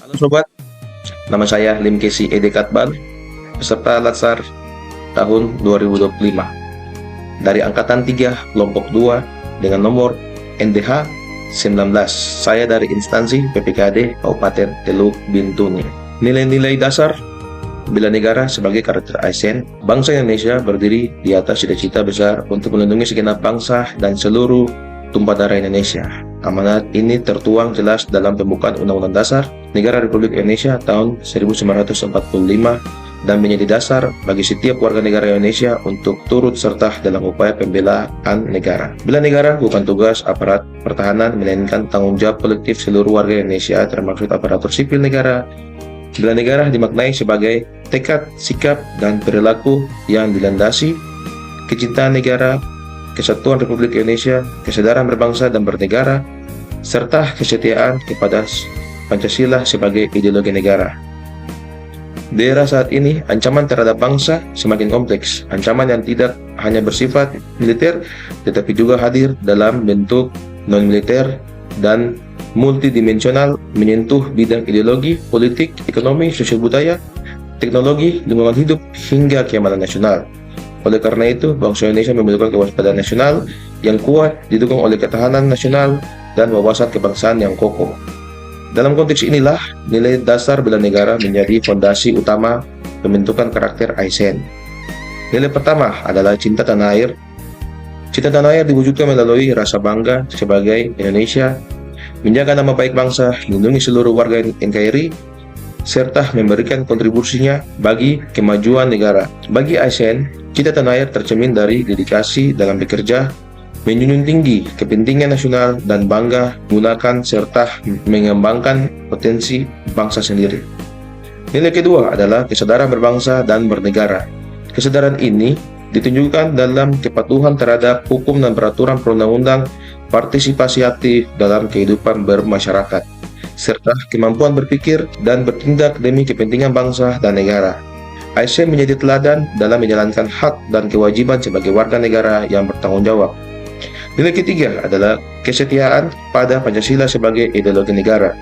Halo sobat, nama saya Lim Kesi Ede Katban, peserta Latsar tahun 2025 dari Angkatan 3 Kelompok 2 dengan nomor NDH 19. Saya dari instansi PPKD Kabupaten Teluk Bintuni. Nilai-nilai dasar bela negara sebagai karakter ASN. Bangsa Indonesia berdiri di atas cita-cita besar untuk melindungi segenap bangsa dan seluruh tumpah darah Indonesia. Amanat ini tertuang jelas dalam pembukaan Undang-Undang Dasar Negara Republik Indonesia tahun 1945 dan menjadi dasar bagi setiap warga negara Indonesia untuk turut serta dalam upaya pembelaan negara. Bela negara bukan tugas aparat pertahanan, melainkan tanggung jawab kolektif seluruh warga Indonesia termasuk aparatur sipil negara. Bela negara dimaknai sebagai tekad, sikap, dan perilaku yang dilandasi kecintaan negara, kesatuan Republik Indonesia, kesadaran berbangsa dan bernegara, serta kesetiaan kepada Pancasila sebagai ideologi negara. Di era saat ini, ancaman terhadap bangsa semakin kompleks. Ancaman yang tidak hanya bersifat militer, tetapi juga hadir dalam bentuk non-militer dan multidimensional, menyentuh bidang ideologi, politik, ekonomi, sosial budaya, teknologi, lingkungan hidup, hingga keamanan nasional. Oleh karena itu, bangsa Indonesia membutuhkan kewaspadaan nasional yang kuat, didukung oleh ketahanan nasional dan wawasan kebangsaan yang kokoh. Dalam konteks inilah, nilai dasar bela negara menjadi fondasi utama pembentukan karakter ASN. Nilai pertama adalah cinta tanah air. Cinta tanah air diwujudkan melalui rasa bangga sebagai Indonesia, menjaga nama baik bangsa, melindungi seluruh warga NKRI, serta memberikan kontribusinya bagi kemajuan negara. Bagi ASN, cinta tanah air tercermin dari dedikasi dalam bekerja, menjunjung tinggi kepentingan nasional dan bangga menggunakan serta mengembangkan potensi bangsa sendiri. Nilai kedua adalah kesadaran berbangsa dan bernegara. Kesadaran ini ditunjukkan dalam kepatuhan terhadap hukum dan peraturan perundang-undang, partisipasi aktif dalam kehidupan bermasyarakat, serta kemampuan berpikir dan bertindak demi kepentingan bangsa dan negara. ASN menjadi teladan dalam menjalankan hak dan kewajiban sebagai warga negara yang bertanggung jawab. Nilai ketiga adalah kesetiaan pada Pancasila sebagai ideologi negara.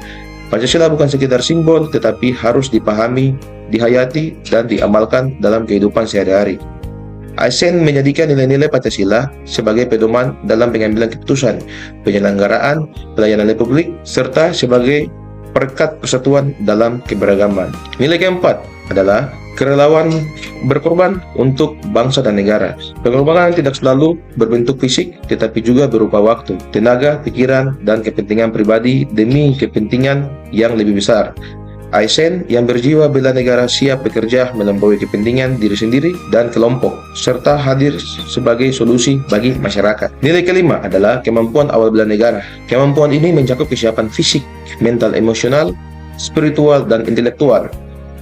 Pancasila bukan sekedar simbol, tetapi harus dipahami, dihayati, dan diamalkan dalam kehidupan sehari-hari. ASN menjadikan nilai-nilai Pancasila sebagai pedoman dalam pengambilan keputusan, penyelenggaraan pelayanan publik, serta sebagai perekat persatuan dalam keberagaman. Nilai keempat adalah kerelawaan berkorban untuk bangsa dan negara. Pengorbanan tidak selalu berbentuk fisik, tetapi juga berupa waktu, tenaga, pikiran, dan kepentingan pribadi demi kepentingan yang lebih besar. ASN yang berjiwa bela negara siap bekerja melampaui kepentingan diri sendiri dan kelompok, serta hadir sebagai solusi bagi masyarakat. Nilai kelima adalah kemampuan awal bela negara. Kemampuan ini mencakup kesiapan fisik, mental, emosional, spiritual, dan intelektual.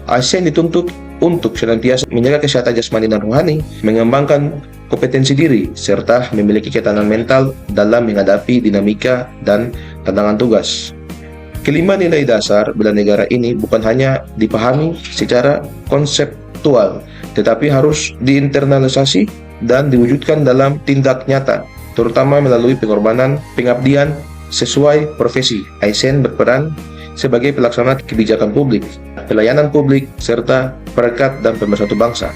ASN dituntut untuk senantiasa menjaga kesehatan jasmani dan rohani, mengembangkan kompetensi diri, serta memiliki ketahanan mental dalam menghadapi dinamika dan tantangan tugas. Kelima nilai dasar bela negara ini bukan hanya dipahami secara konseptual, tetapi harus diinternalisasi dan diwujudkan dalam tindak nyata, terutama melalui pengorbanan, pengabdian sesuai profesi. ASN berperan sebagai pelaksana kebijakan publik, pelayanan publik, serta perekat dan pemersatu bangsa.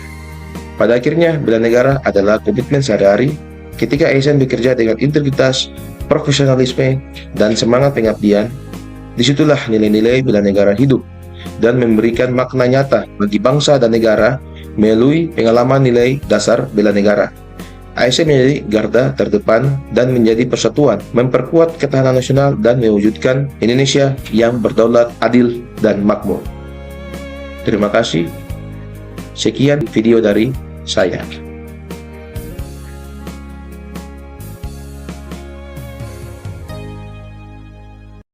Pada akhirnya, bela negara adalah komitmen sehari-hari. Ketika ASN bekerja dengan integritas, profesionalisme, dan semangat pengabdian, disitulah nilai-nilai bela negara hidup dan memberikan makna nyata bagi bangsa dan negara melalui pengalaman nilai dasar bela negara. ASN menjadi garda terdepan dan menjadi persatuan, memperkuat ketahanan nasional dan mewujudkan Indonesia yang berdaulat, adil, dan makmur. Terima kasih. Sekian video dari saya.